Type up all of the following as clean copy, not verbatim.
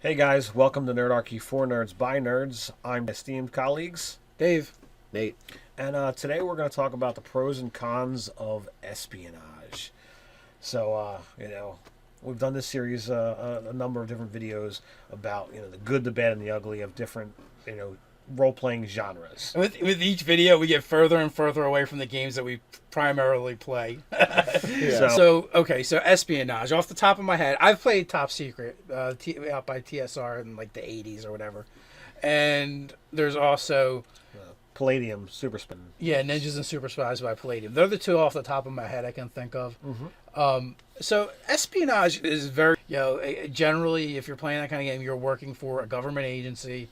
Hey guys, welcome to Nerdarchy for Nerds by Nerds. I'm esteemed colleagues, Dave. Nate. and today we're going to talk about the pros and cons of espionage. So, we've done this series a number of different videos about the good, the bad, and the ugly of different role-playing genres. With each video, we get further and further away from the games that we primarily play. Yeah. So espionage. Off the top of my head, I've played Top Secret out by TSR in like the 80s or whatever. And there's also Palladium, Super Spin. Ninjas and Super Spies by Palladium. They're the two off the top of my head I can think of. Mm-hmm. So espionage is very, generally if you're playing that kind of game, you're working for a government agency.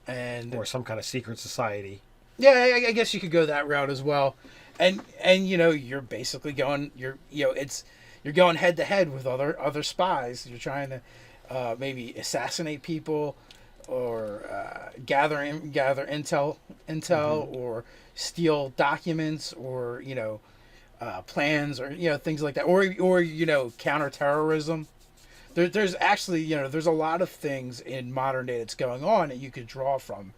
Or some kind of secret society. Yeah, I guess you could go that route as well. And you're basically going you're going head to head with other spies. You're trying to maybe assassinate people or gather intel or steal documents or plans or things like that or counterterrorism. There's actually there's a lot of things in modern day that's going on that you could draw from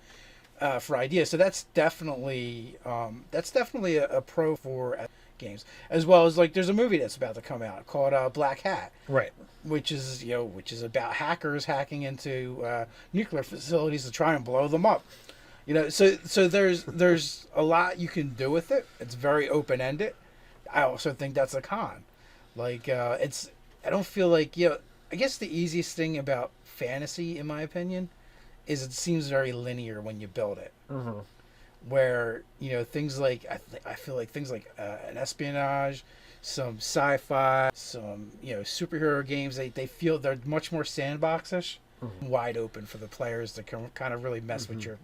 for ideas. So that's definitely a pro for games, as well as like there's a movie that's about to come out called Black Hat, Right. which is about hackers hacking into nuclear facilities to try and blow them up. So there's a lot you can do with it. It's very open ended. I also think that's a con. Like I don't feel like I guess the easiest thing about fantasy, in my opinion, is it seems very linear when you build it. Mm-hmm. Where things like I feel like things like an espionage, some sci-fi, some superhero games, they feel they're much more sandboxish, wide open for the players to kind of really mess with your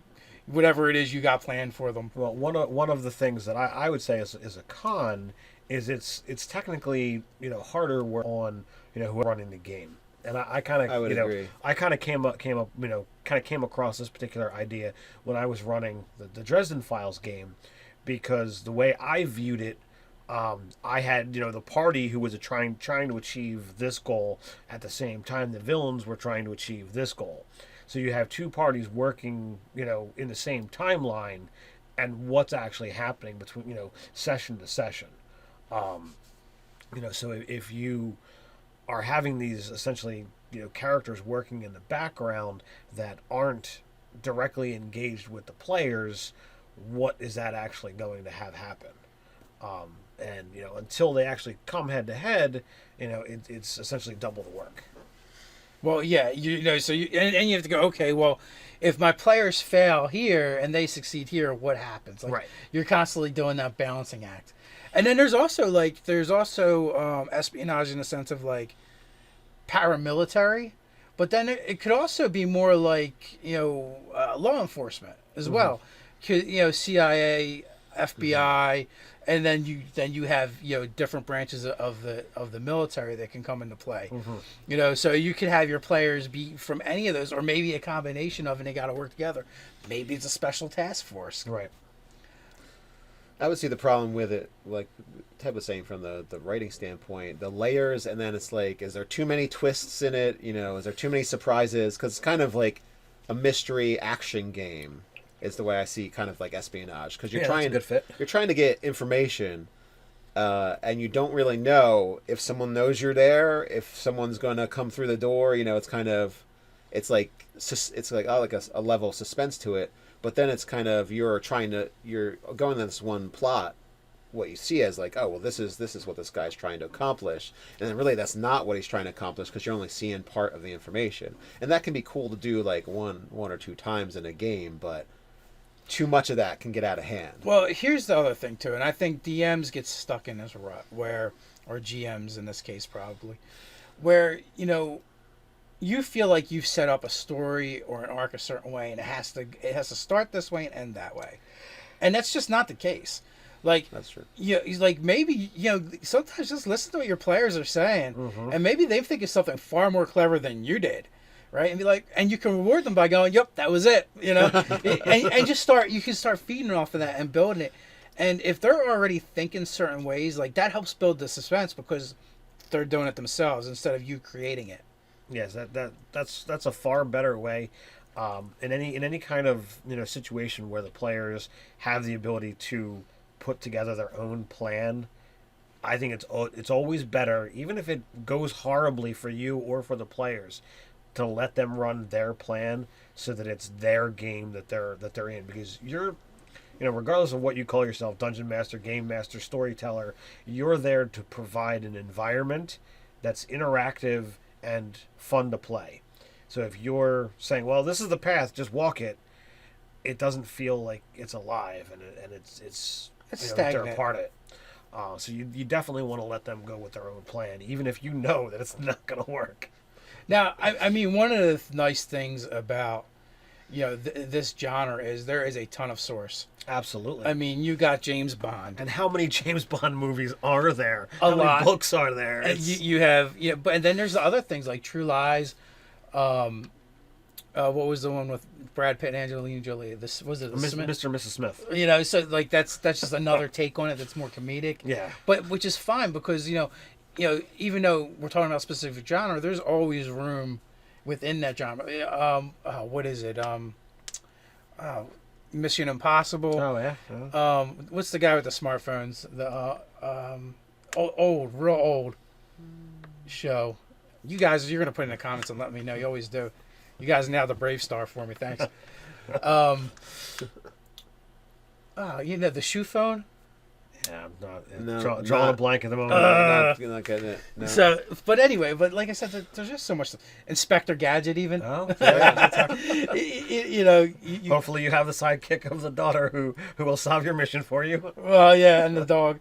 whatever it is you got planned for them. Well, one of the things that I would say is a con is it's technically harder work on who are running the game, and I kind I would of agree. I kind of came across this particular idea when I was running the Dresden Files game, because the way I viewed it, I had the party who was trying to achieve this goal at the same time the villains were trying to achieve this goal. So you have two parties working in the same timeline, and what's actually happening between session to session. So if you are having these essentially characters working in the background that aren't directly engaged with the players, what is that actually going to have happen? And until they actually come head to head, it's essentially double the work. Well, yeah, so and you have to go, okay, well, if my players fail here and they succeed here, what happens? Like, Right. You're constantly doing that balancing act. And then there's also espionage in the sense of like paramilitary, but then it could also be more like law enforcement as well. CIA, FBI, and then you have different branches of the military that can come into play. So you could have your players be from any of those, or maybe a combination of, and they got to work together. Maybe it's a special task force. Right. I would see the problem with it, like Ted was saying, from the writing standpoint, the layers, and then it's like, is there too many twists in it? Is there too many surprises? Because it's kind of like a mystery action game, is the way I see kind of like espionage. Because That's a good fit. you're trying to get information, and you don't really know if someone knows you're there, if someone's going to come through the door. It's kind of, it's like a level of suspense to it. But then it's kind of you're going on this one plot. What you see as like, oh well, this is what this guy's trying to accomplish, and then really that's not what he's trying to accomplish, because you're only seeing part of the information, and that can be cool to do like one or two times in a game, but too much of that can get out of hand. Well, here's the other thing too, and I think DMs get stuck in this rut or GMs in this case probably, where you feel like you've set up a story or an arc a certain way, and it has to start this way and end that way, and that's just not the case. Like, That's true. Like maybe sometimes just listen to what your players are saying, and maybe they think of something far more clever than you did, right? And be like, and you can reward them by going, "Yep, that was it," and just start. You can start feeding off of that and building it. And if they're already thinking certain ways, like that helps build the suspense because they're doing it themselves instead of you creating it. Yes, that's a far better way. In any kind of situation where the players have the ability to put together their own plan, I think it's always better, even if it goes horribly for you or for the players, to let them run their plan so that it's their game that they're in, because regardless of what you call yourself, dungeon master, game master, storyteller, you're there to provide an environment that's interactive and fun to play. So if you're saying, well, this is the path, just walk it, it doesn't feel like it's alive, and it's they're stagnant. a part of it. So you definitely want to let them go with their own plan, even if you know that it's not going to work. Now, I mean, one of the nice things about this genre is there is a ton of source. Absolutely. I mean, you got James Bond. And how many James Bond movies are there? A How lot. many books are there? And you have but and then there's the other things like True Lies. What was the one with Brad Pitt and Angelina Jolie? This was it. Mr. and Mrs. Smith. So like that's just another take on it that's more comedic. Yeah. But which is fine because even though we're talking about specific genre, there's always room within that genre. What is it? Mission Impossible. Oh yeah. What's the guy with the smartphones? The real old show. You guys, you're gonna put in the comments and let me know. You always do. You guys nailed the Brave Star for me. Thanks. The shoe phone. Yeah, I'm No, drawing a not- blank at the moment. not getting it. No. So, but anyway, like I said, there's just so much. Inspector Gadget, even. Oh, yeah. You Hopefully you have the sidekick of the daughter who will solve your mission for you. well, yeah, and the dog.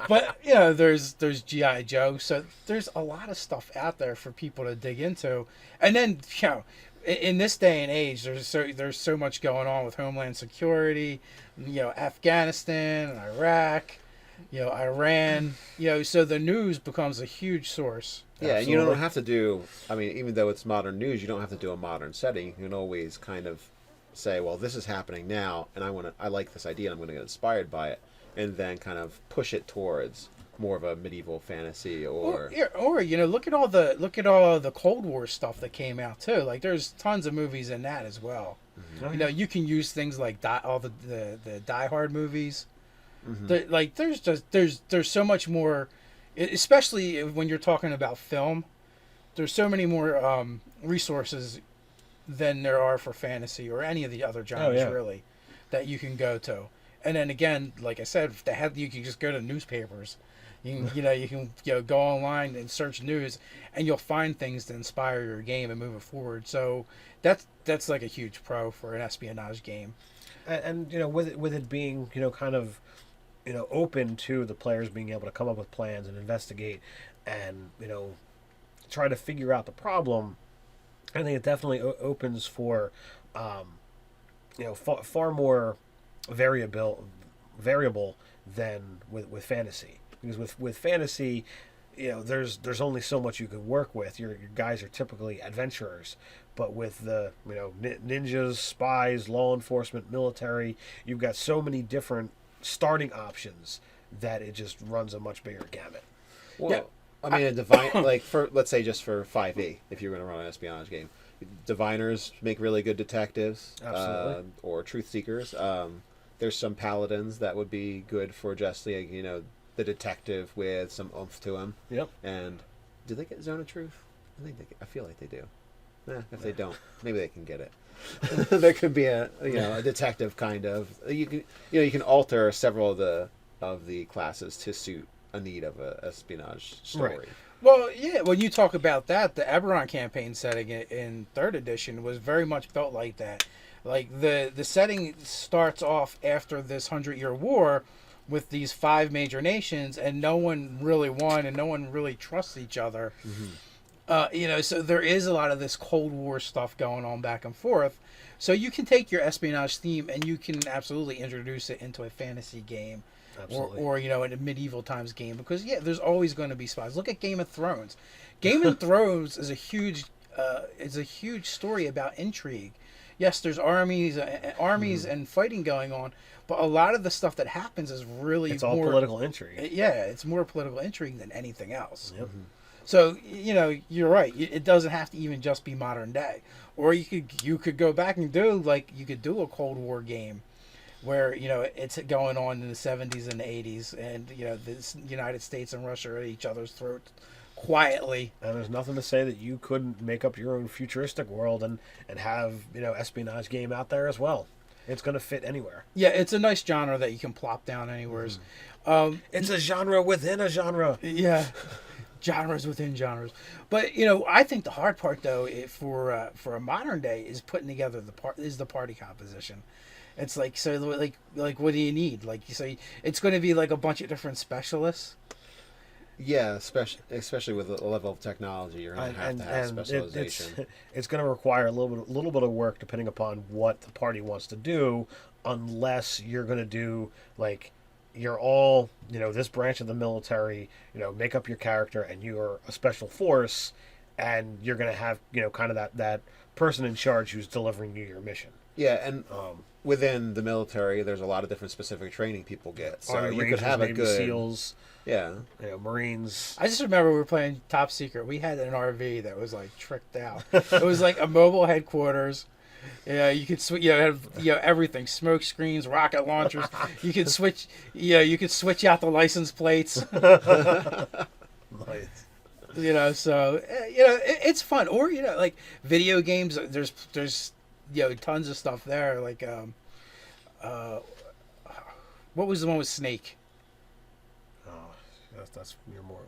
But there's GI Joe. So there's a lot of stuff out there for people to dig into. And then in this day and age, there's so much going on with Homeland Security, Afghanistan, Iraq, Iran, so the news becomes a huge source. Yeah, and you Absolutely. don't have to do. I mean, even though it's modern news, you don't have to do a modern setting. You can always kind of say, "Well, this is happening now, and I like this idea, and I'm going to get inspired by it," and then kind of push it towards more of a medieval fantasy or look at all the Cold War stuff that came out too. Like there's tons of movies in that as well. Oh, You can use things like all the Die Hard movies. Mhm. There's so much more, especially when you're talking about film. There's so many more resources than there are for fantasy or any of the other genres really that you can go to. And then again, like I said, you can just go to newspapers. You can go online and search news, and you'll find things to inspire your game and move it forward. So that's like a huge pro for an espionage game. And with it being kind of open to the players being able to come up with plans and investigate and try to figure out the problem, I think it definitely opens for far more variable than with fantasy. Because with fantasy, there's only so much you can work with. Your guys are typically adventurers, but with the ninjas, spies, law enforcement, military, you've got so many different starting options that it just runs a much bigger gamut. Well, Yeah. I mean, a divine let's say just for 5e, if you're going to run an espionage game, diviners make really good detectives, Absolutely. or truth seekers. There's some paladins that would be good for just the detective with some oomph to him. Yep. And do they get Zone of Truth? I feel like they do. If they don't, maybe they can get it. There could be a detective kind of. You can alter several of the classes to suit a need of a espionage story. Right. Well, yeah, when you talk about that, the Eberron campaign setting in 3rd edition was very much felt like that. Like the setting starts off after this 100-year war with these 5 major nations, and no one really won, and no one really trusts each other. Mm-hmm. So there is a lot of this Cold War stuff going on back and forth. So you can take your espionage theme and you can absolutely introduce it into a fantasy game. Absolutely. Or in a medieval times game, because there's always going to be spies. Look at Game of Thrones. Game of Thrones is a huge story about intrigue. Yes, there's armies and fighting going on, but a lot of the stuff that happens is really It's all more political intrigue. Yeah, it's more political intrigue than anything else. Yep. So you're right. It doesn't have to even just be modern day, or you could go back and you could do a Cold War game, where it's going on in the 70s and the 80s, and the United States and Russia are at each other's throats quietly. And there's nothing to say that you couldn't make up your own futuristic world and have espionage game out there as well. It's going to fit anywhere. Yeah, it's a nice genre that you can plop down anywhere. It's a genre within a genre. Yeah. Genres within genres, but I think the hard part though, for a modern day, is putting together the party composition. It's like what do you need? Like it's going to be like a bunch of different specialists. Yeah, especially with the level of technology, you're going to have specialization. It's going to require a little bit of work depending upon what the party wants to do, unless you're going to do like. You're all, this branch of the military, make up your character and you're a special force, and you're going to have, kind of that person in charge who's delivering you your mission. Yeah, and within the military, there's a lot of different specific training people get. So Army you Rangers, could have a Navy good... SEALs, Yeah. Marines. I just remember we were playing Top Secret. We had an RV that was like tricked out. It was like a mobile headquarters. Yeah, you could switch. Have everything: smoke screens, rocket launchers. You could switch. You could switch out the license plates. Nice. So it's fun. Or like video games. There's tons of stuff there. Like what was the one with Snake? Oh, that's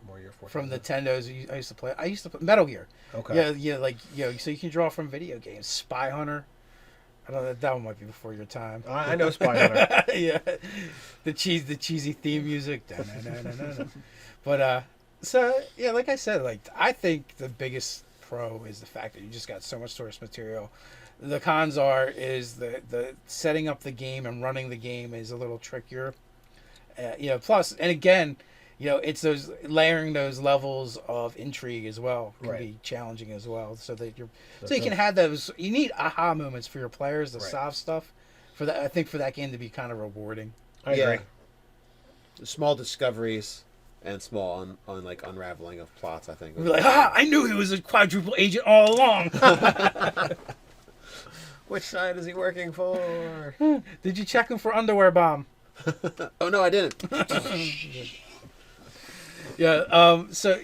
more your forte. From Nintendo's, I used to play. Metal Gear. Okay. Yeah, so you can draw from video games. Spy Hunter. I don't know, that one might be before your time. I know Spy Hunter. Yeah, the cheesy theme music. Da-na-na-na-na-na. But so yeah, like I said, like I think the biggest pro is the fact that you just got so much source material. The cons is the setting up the game and running the game is a little trickier. Plus, and again, it's those layering those levels of intrigue as well can be challenging as well. So that you can have those. You need aha moments for your players to solve stuff. For that, I think for that game to be kind of rewarding. I agree. Small discoveries and small on like unraveling of plots. I think. We're like, I knew he was a quadruple agent all along. Which side is he working for? Did you check him for underwear bomb? Oh no, I didn't. Yeah. So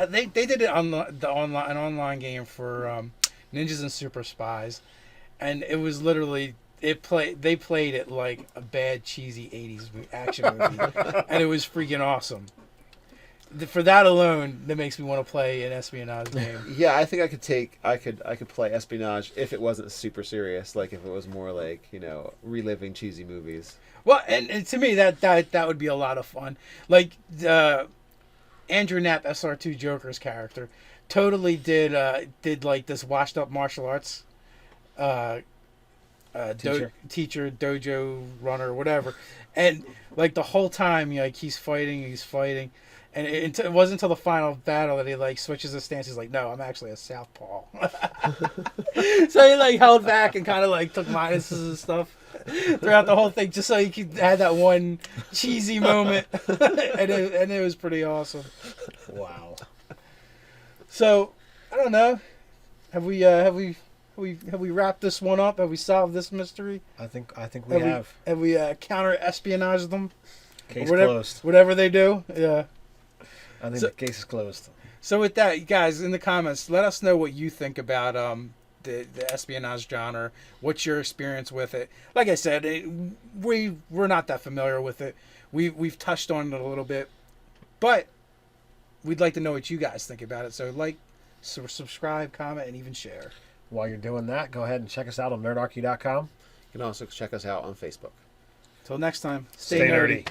they did it on an online game for Ninjas and Super Spies, and it was literally they played it like a bad cheesy '80s action movie, and it was freaking awesome. For that alone, that makes me want to play an espionage game. Yeah, I think I could play espionage if it wasn't super serious, like if it was more like reliving cheesy movies. Well, and to me that would be a lot of fun. Like Andrew Knapp, SR2 Joker's character, totally did like this washed up martial arts teacher, dojo runner, whatever, and like the whole time he's fighting. And it wasn't until the final battle that he like switches his stance. He's like, "No, I'm actually a southpaw." So he like held back and kind of like took minuses and stuff throughout the whole thing, just so he could have that one cheesy moment, and it was pretty awesome. Wow. So I don't know. Have we wrapped this one up? Have we solved this mystery? I think we have. Have we counter espionage them? Case closed. Whatever they do, yeah. I think the case is closed. So with that, you guys, in the comments, let us know what you think about the espionage genre. What's your experience with it? Like I said, we're not that familiar with it. We've touched on it a little bit, but we'd like to know what you guys think about it. So subscribe, comment, and even share. While you're doing that, go ahead and check us out on nerdarchy.com. You can also check us out on Facebook. Till next time, Stay nerdy.